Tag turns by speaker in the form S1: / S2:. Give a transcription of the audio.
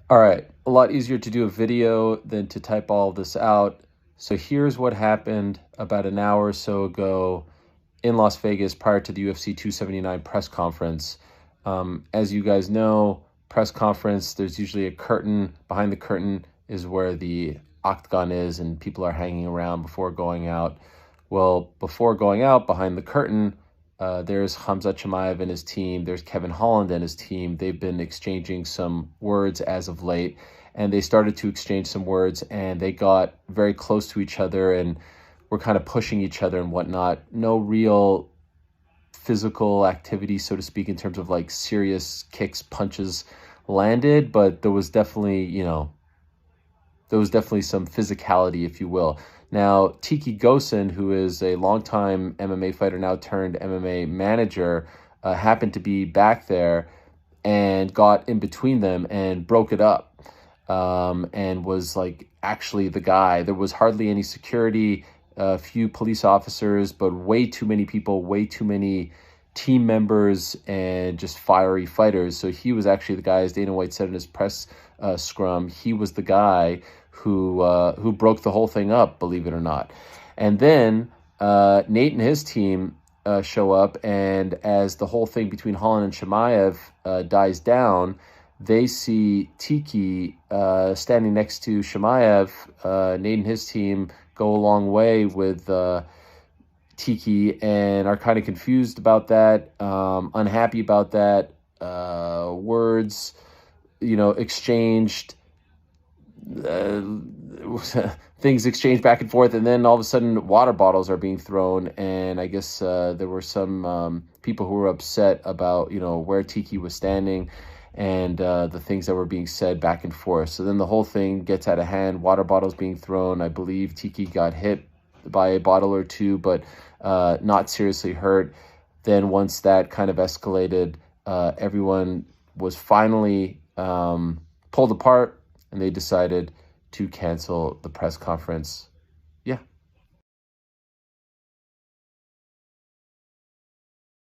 S1: All right, a lot easier to do a video than to type all this out. So here's what happened about an hour or so ago in Las Vegas prior to the UFC 279 press conference. As you guys know, press conference, there's usually a curtain. Behind the curtain is where the octagon is and people are hanging around before going out. Well, before going out, behind the curtain, there's Hamza Chimaev and his team. There's Kevin Holland and his team. They've been exchanging some words as of late, and they started to exchange some words, and they got very close to each other and were kind of pushing each other and whatnot. No real physical activity, so to speak, in terms of like serious kicks, punches landed, but there was definitely some physicality, if you will. Now, Tiki Gosen, who is a longtime MMA fighter, now turned MMA manager, happened to be back there and got in between them and broke it up, and was like actually the guy. There was hardly any security, a few police officers, but way too many people, way too many team members, and just fiery fighters. So he was actually the guy, as Dana White said in his press scrum, he was the guy who broke the whole thing up, believe it or not. And then Nate and his team show up, and as the whole thing between Holland and Chimaev dies down, they see Tiki standing next to Chimaev. Nate and his team go a long way with Tiki and are kind of confused about that, unhappy about that. Words, exchanged, uh, things exchanged back and forth, and then all of a sudden water bottles are being thrown, and I guess there were some people who were upset about where Tiki was standing and the things that were being said back and forth. So then the whole thing gets out of hand, water bottles being thrown. I believe Tiki got hit by a bottle or two, but not seriously hurt. Then once that kind of escalated, everyone was finally pulled apart, and they decided to cancel the press conference